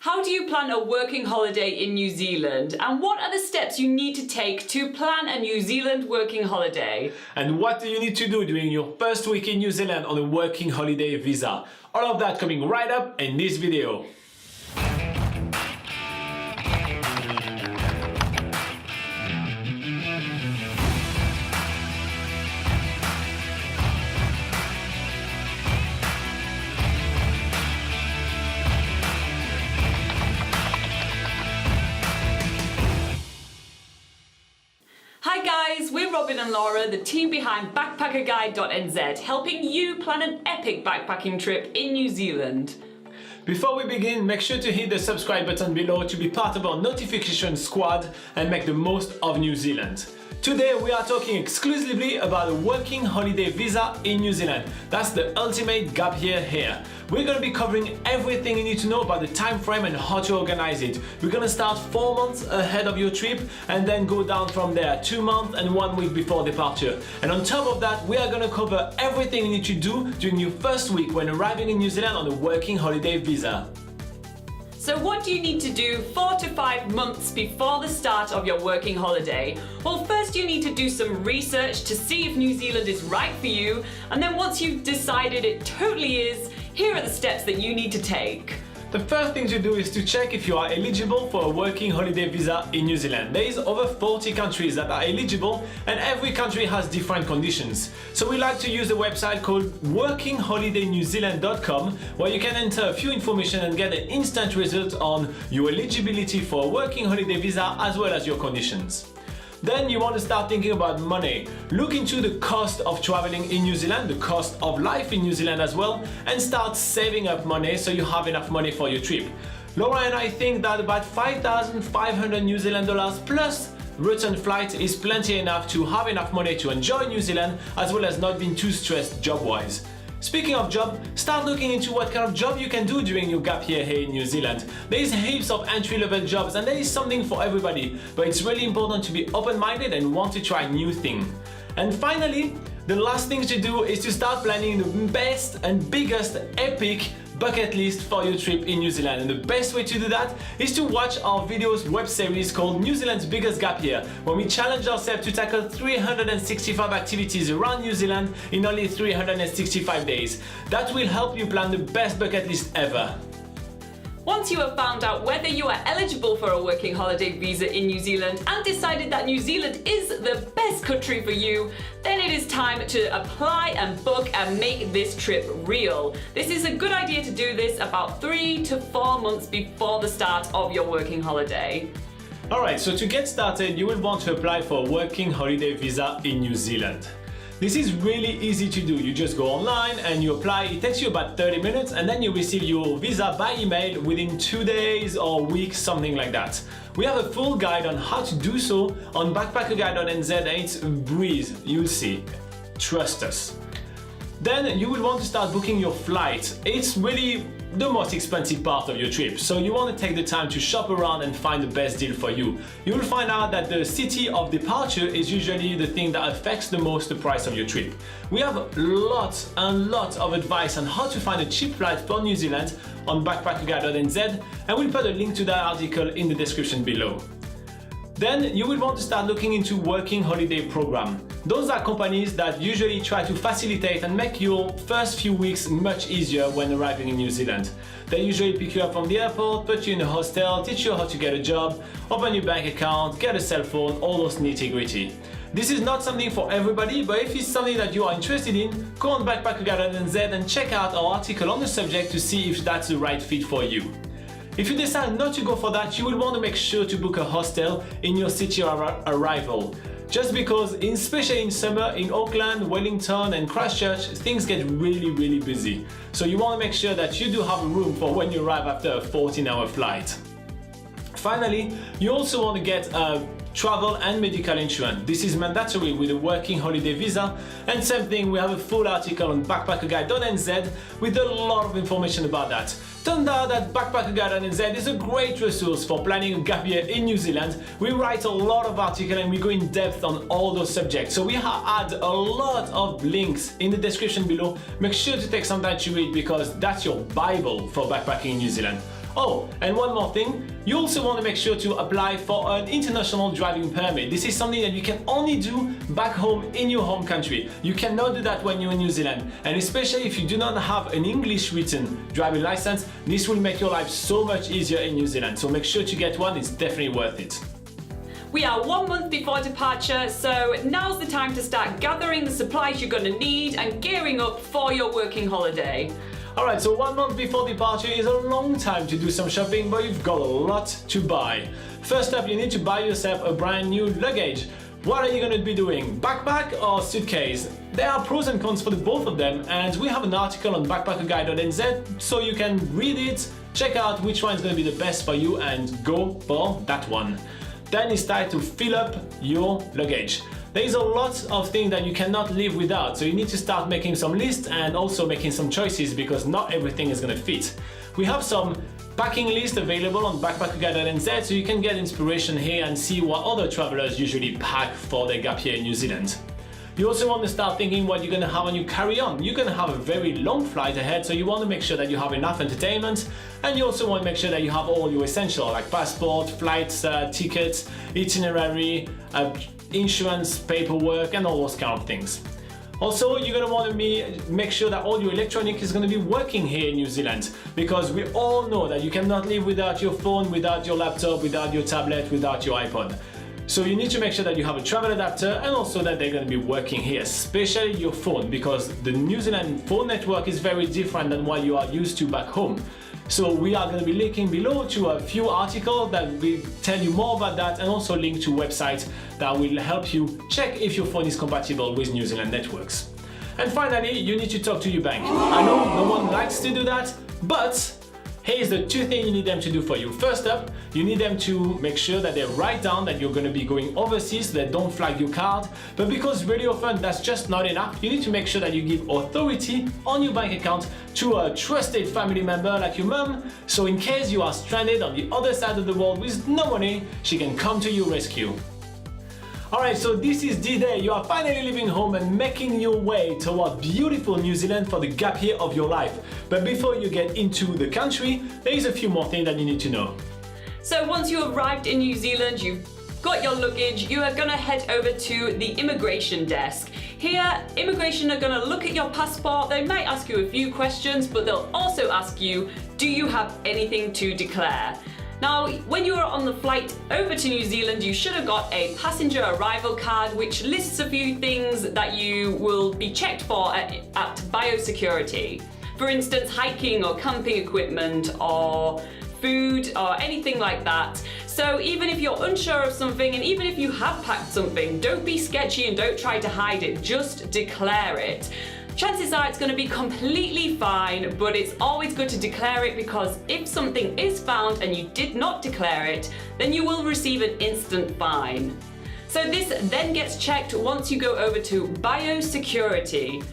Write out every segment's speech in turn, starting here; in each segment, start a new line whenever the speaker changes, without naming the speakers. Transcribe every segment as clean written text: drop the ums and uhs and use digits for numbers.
How do you plan a working holiday in New Zealand? And what are the steps you need to take to plan a New Zealand working holiday?
And what do you need to do during your first week in New Zealand on a working holiday visa? All of that coming right up in this video.
Hi guys, we're Robin and Laura, the team behind BackpackerGuide.NZ, helping you plan an epic backpacking trip in New Zealand.
Before we begin, make sure to hit the subscribe button below to be part of our notification squad and make the most of New Zealand. Today we are talking exclusively about a working holiday visa in New Zealand. That's the ultimate gap year here. We're going to be covering everything you need to know about the time frame and how to organize it. We're going to start 4 months ahead of your trip and then go down from there 2 months and 1 week before departure. And on top of that, we are going to cover everything you need to do during your first week when arriving in New Zealand on a working holiday visa.
So what do you need to do 4 to 5 months before the start of your working holiday? Well, first you need to do some research to see if New Zealand is right for you, and then once you've decided it totally is, here are the steps that you need to take.
The first thing to do is to check if you are eligible for a working holiday visa in New Zealand. There is over 40 countries that are eligible and every country has different conditions. So we like to use a website called workingholidayNewzealand.com where you can enter a few information and get an instant result on your eligibility for a working holiday visa as well as your conditions. Then you want to start thinking about money. Look into the cost of traveling in New Zealand, the cost of life in New Zealand as well, and start saving up money so you have enough money for your trip. Laura and I think that about 5,500 New Zealand dollars plus return flight is plenty enough to have enough money to enjoy New Zealand as well as not being too stressed job-wise. Speaking of job, start looking into what kind of job you can do during your gap year here in New Zealand. There is heaps of entry-level jobs and there is something for everybody, but it's really important to be open-minded and want to try new things. And finally, the last thing to do is to start planning the best and biggest epic bucket list for your trip in New Zealand. And the best way to do that is to watch our videos web series called New Zealand's Biggest Gap Year, where we challenge ourselves to tackle 365 activities around New Zealand in only 365 days. That will help you plan the best bucket list ever.
Once you have found out whether you are eligible for a working holiday visa in New Zealand and decided that New Zealand is the best country for you, then it is time to apply and book and make this trip real. This is a good idea to do this about 3 to 4 months before the start of your working holiday.
Alright, so to get started, you will want to apply for a working holiday visa in New Zealand. This is really easy to do. You just go online and you apply. It takes you about 30 minutes and then you receive your visa by email within 2 days or weeks, something like that. We have a full guide on how to do so on BackpackerGuide.NZ and it's a breeze, you'll see. Trust us. Then you will want to start booking your flight. It's really the most expensive part of your trip, so you want to take the time to shop around and find the best deal for you. You will find out that the city of departure is usually the thing that affects the most the price of your trip. We have lots and lots of advice on how to find a cheap flight for New Zealand on BackpackerGuide.NZ, and we'll put a link to that article in the description below. Then you will want to start looking into working holiday program. Those are companies that usually try to facilitate and make your first few weeks much easier when arriving in New Zealand. They usually pick you up from the airport, put you in a hostel, teach you how to get a job, open your bank account, get a cell phone, all those nitty-gritty. This is not something for everybody, but if it's something that you are interested in, go on BackpackerGuide.NZ and check out our article on the subject to see if that's the right fit for you. If you decide not to go for that, you will want to make sure to book a hostel in your city of arrival. Just because, especially in summer, in Auckland, Wellington and Christchurch, things get really busy. So you want to make sure that you do have a room for when you arrive after a 14-hour flight. Finally, you also want to get a travel and medical insurance. This is mandatory with a working holiday visa, and same thing, we have a full article on BackpackerGuide.NZ with a lot of information about that. Turns out that BackpackerGuide.NZ is a great resource for planning a gap year in New Zealand. We write a lot of articles and we go in depth on all those subjects. So we add a lot of links in the description below. Make sure to take some time to read because that's your Bible for backpacking in New Zealand. Oh, and one more thing, you also want to make sure to apply for an international driving permit. This is something that you can only do back home in your home country. You cannot do that when you're in New Zealand. And especially if you do not have an English written driving license, this will make your life so much easier in New Zealand. So make sure to get one, it's definitely worth it.
We are 1 month before departure, so now's the time to start gathering the supplies you're going to need and gearing up for your working holiday.
Alright, so 1 month before departure is a long time to do some shopping, but you've got a lot to buy. First up, you need to buy yourself a brand new luggage. What are you going to be doing? Backpack or suitcase? There are pros and cons for the both of them, and we have an article on BackpackerGuide.NZ so you can read it, check out which one is going to be the best for you and go for that one. Then it's time to fill up your luggage. There is a lot of things that you cannot live without, so you need to start making some lists and also making some choices because not everything is going to fit. We have some packing lists available on BackpackerGuide.NZ so you can get inspiration here and see what other travelers usually pack for their gap year in New Zealand. You also want to start thinking what you're going to have on your carry-on. You're going to have a very long flight ahead, so you want to make sure that you have enough entertainment, and you also want to make sure that you have all your essentials like passport, flights, tickets, itinerary, insurance, paperwork, and all those kind of things. Also, you're going to want to make sure that all your electronic is going to be working here in New Zealand, because we all know that you cannot live without your phone, without your laptop, without your tablet, without your iPod. So you need to make sure that you have a travel adapter and also that they're going to be working here, especially your phone, because the New Zealand phone network is very different than what you are used to back home. So we are going to be linking below to a few articles that will tell you more about that, and also link to websites that will help you check if your phone is compatible with New Zealand networks. And finally, you need to talk to your bank. I know no one likes to do that, but here's the two things you need them to do for you. First up, you need them to make sure that they write down that you're going to be going overseas, so they don't flag your card. But because really often that's just not enough, you need to make sure that you give authority on your bank account to a trusted family member like your mum, so in case you are stranded on the other side of the world with no money, she can come to your rescue. Alright, so this is D-Day. You are finally leaving home and making your way toward beautiful New Zealand for the gap year of your life. But before you get into the country, there is a few more things that you need to know.
So once you arrived in New Zealand, you've got your luggage, you are going to head over to the immigration desk. Here, immigration are going to look at your passport. They might ask you a few questions, but they'll also ask you, do you have anything to declare? Now, when you are on the flight over to New Zealand, you should have got a passenger arrival card which lists a few things that you will be checked for at biosecurity. For instance, hiking or camping equipment or food or anything like that. So even if you're unsure of something, and even if you have packed something, don't be sketchy and don't try to hide it, just declare it. Chances are it's going to be completely fine, but it's always good to declare it, because if something is found and you did not declare it, then you will receive an instant fine. So this then gets checked once you go over to biosecurity.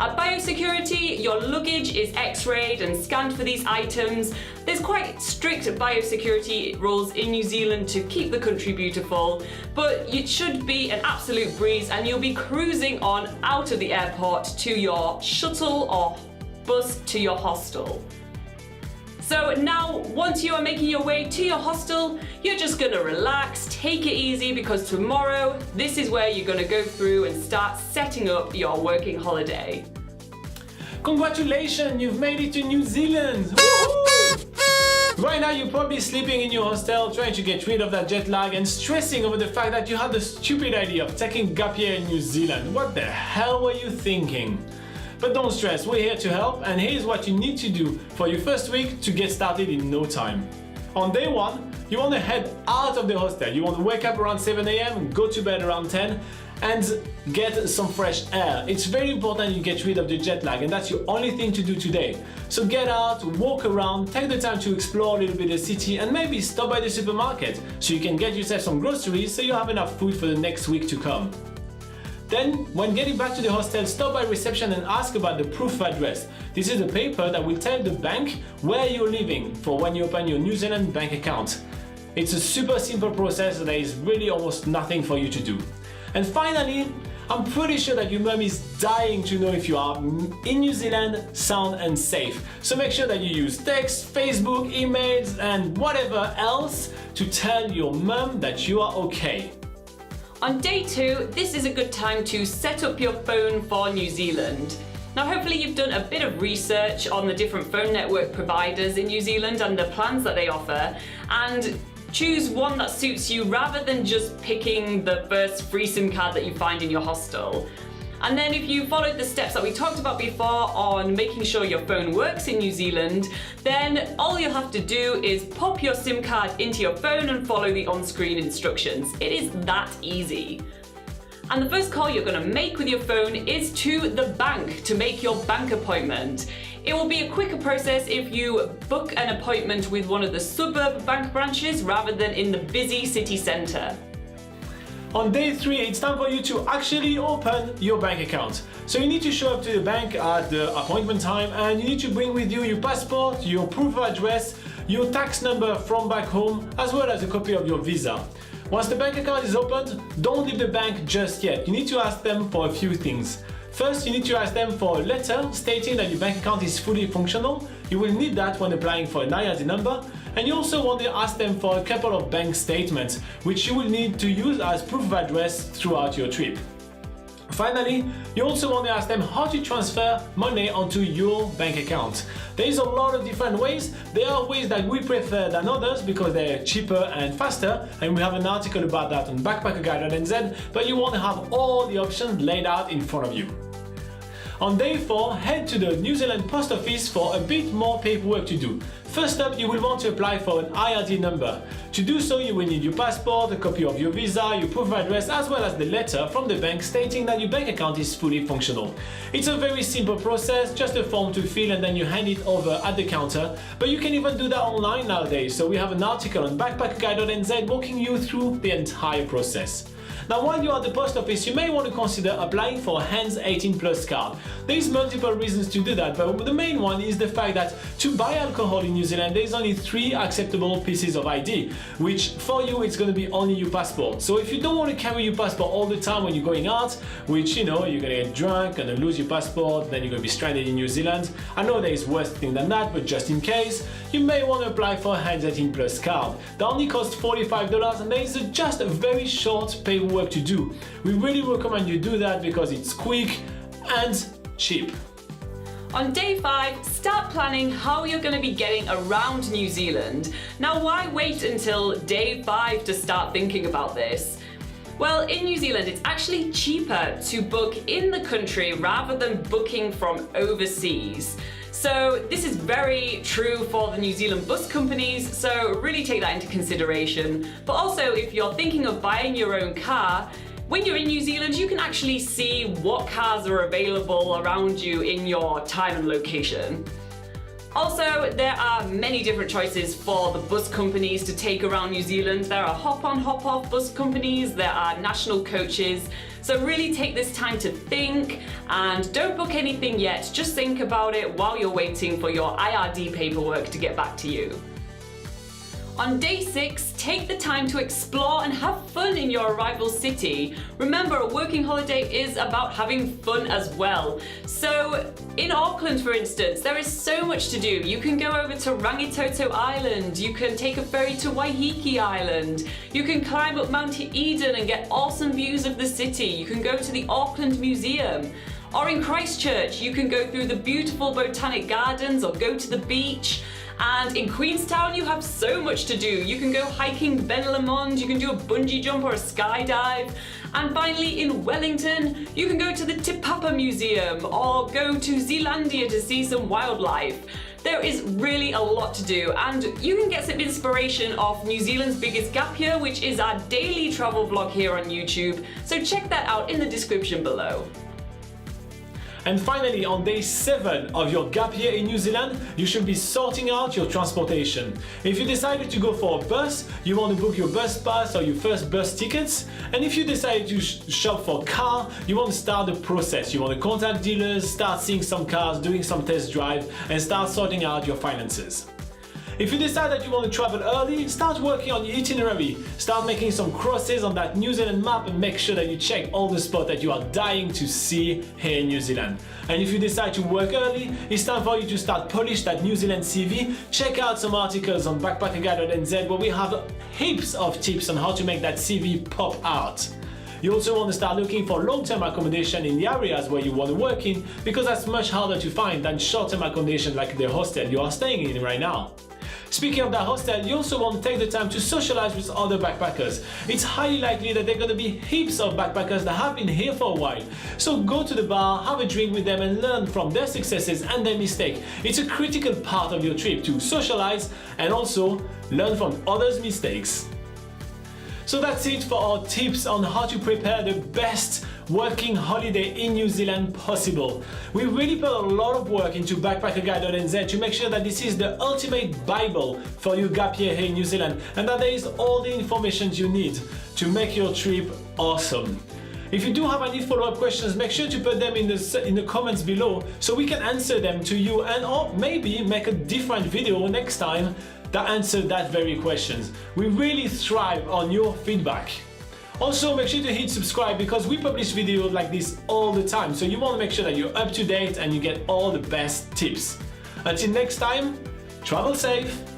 At biosecurity, your luggage is x-rayed and scanned for these items. There's quite strict biosecurity rules in New Zealand to keep the country beautiful, but it should be an absolute breeze and you'll be cruising on out of the airport to your shuttle or bus to your hostel. So now, once you are making your way to your hostel, you're just gonna relax, take it easy, because tomorrow, this is where you're gonna go through and start setting up your working holiday.
Congratulations, you've made it to New Zealand! Woo-hoo! Right now you're probably sleeping in your hostel, trying to get rid of that jet lag and stressing over the fact that you had the stupid idea of taking gap year in New Zealand. What the hell were you thinking? But don't stress, we're here to help, and here's what you need to do for your first week to get started in no time. On day one, you want to head out of the hostel. You want to wake up around 7 AM, go to bed around 10, and get some fresh air. It's very important you get rid of the jet lag, and that's your only thing to do today. So get out, walk around, take the time to explore a little bit of the city, and maybe stop by the supermarket so you can get yourself some groceries so you have enough food for the next week to come. Then, when getting back to the hostel, stop by reception and ask about the proof of address. This is a paper that will tell the bank where you're living for when you open your New Zealand bank account. It's a super simple process, there is really almost nothing for you to do. And finally, I'm pretty sure that your mum is dying to know if you are in New Zealand, sound and safe. So make sure that you use text, Facebook, emails and whatever else to tell your mum that you are okay.
On day 2, this is a good time to set up your phone for New Zealand. Now hopefully you've done a bit of research on the different phone network providers in New Zealand and the plans that they offer, and choose one that suits you rather than just picking the first free SIM card that you find in your hostel. And then if you followed the steps that we talked about before on making sure your phone works in New Zealand, then all you'll have to do is pop your SIM card into your phone and follow the on-screen instructions. It is that easy. And the first call you're going to make with your phone is to the bank to make your bank appointment. It will be a quicker process if you book an appointment with one of the suburb bank branches rather than in the busy city centre.
On day 3, it's time for you to actually open your bank account. So you need to show up to the bank at the appointment time and you need to bring with you your passport, your proof of address, your tax number from back home, as well as a copy of your visa. Once the bank account is opened, don't leave the bank just yet. You need to ask them for a few things. First, you need to ask them for a letter stating that your bank account is fully functional. You will need that when applying for an IRD number. And you also want to ask them for a couple of bank statements, which you will need to use as proof of address throughout your trip. Finally, you also want to ask them how to transfer money onto your bank account. There is a lot of different ways. There are ways that we prefer than others because they're cheaper and faster, and we have an article about that on BackpackerGuide.NZ, but you want to have all the options laid out in front of you. On day 4, head to the New Zealand Post Office for a bit more paperwork to do. First up, you will want to apply for an IRD number. To do so, you will need your passport, a copy of your visa, your proof of address, as well as the letter from the bank stating that your bank account is fully functional. It's a very simple process, just a form to fill and then you hand it over at the counter, but you can even do that online nowadays, so we have an article on BackpackerGuide.NZ walking you through the entire process. Now, while you're at the post office, you may want to consider applying for a HANZ 18+ card. There's multiple reasons to do that, but the main one is the fact that to buy alcohol in New Zealand, there's only 3 acceptable pieces of ID, which for you, it's going to be only your passport. So if you don't want to carry your passport all the time when you're going out, which, you know, you're going to get drunk, going to lose your passport, then you're going to be stranded in New Zealand. I know there's worse thing than that, but just in case, you may want to apply for a HANZ 18+ card. That only costs $45 and there is just a very short paperwork to do. We really recommend you do that because it's quick and cheap.
On day 5, start planning how you're going to be getting around New Zealand. Now, why wait until day 5 to start thinking about this? Well, in New Zealand, it's actually cheaper to book in the country rather than booking from overseas. So this is very true for the New Zealand bus companies, so really take that into consideration. But also, if you're thinking of buying your own car, when you're in New Zealand, you can actually see what cars are available around you in your time and location. Also, there are many different choices for the bus companies to take around New Zealand. There are hop-on, hop-off bus companies, there are national coaches. So really take this time to think and don't book anything yet. Just think about it while you're waiting for your IRD paperwork to get back to you. On day 6, take the time to explore and have fun in your arrival city. Remember, a working holiday is about having fun as well. So in Auckland, for instance, there is so much to do. You can go over to Rangitoto Island, you can take a ferry to Waiheke Island, you can climb up Mount Eden and get awesome views of the city, you can go to the Auckland Museum. Or in Christchurch, you can go through the beautiful botanic gardens or go to the beach. And in Queenstown, you have so much to do. You can go hiking Ben Lomond, you can do a bungee jump or a skydive. And finally, in Wellington, you can go to the Te Papa Museum or go to Zealandia to see some wildlife. There is really a lot to do, and you can get some inspiration off New Zealand's Biggest Gap Year, which is our daily travel vlog here on YouTube. So check that out in the description below.
And finally, on day 7 of your gap year in New Zealand, you should be sorting out your transportation. If you decided to go for a bus, you want to book your bus pass or your first bus tickets. And if you decide to shop for a car, you want to start the process. You want to contact dealers, start seeing some cars, doing some test drive, and start sorting out your finances. If you decide that you want to travel early, start working on your itinerary. Start making some crosses on that New Zealand map and make sure that you check all the spots that you are dying to see here in New Zealand. And if you decide to work early, it's time for you to start polish that New Zealand CV. Check out some articles on BackpackerGuide.NZ where we have heaps of tips on how to make that CV pop out. You also want to start looking for long-term accommodation in the areas where you want to work in, because that's much harder to find than short-term accommodation like the hostel you are staying in right now. Speaking of that hostel, you also want to take the time to socialize with other backpackers. It's highly likely that there are going to be heaps of backpackers that have been here for a while. So go to the bar, have a drink with them and learn from their successes and their mistakes. It's a critical part of your trip to socialize and also learn from others' mistakes. So that's it for our tips on how to prepare the best working holiday in New Zealand possible. We really put a lot of work into BackpackerGuide.NZ to make sure that this is the ultimate Bible for your gap year here in New Zealand and that there is all the information you need to make your trip awesome. If you do have any follow-up questions, make sure to put them in the comments below so we can answer them to you, and or maybe make a different video next time that answer that very questions. We really thrive on your feedback. Also, make sure to hit subscribe because we publish videos like this all the time, so you want to make sure that you're up to date and you get all the best tips. Until next time, travel safe!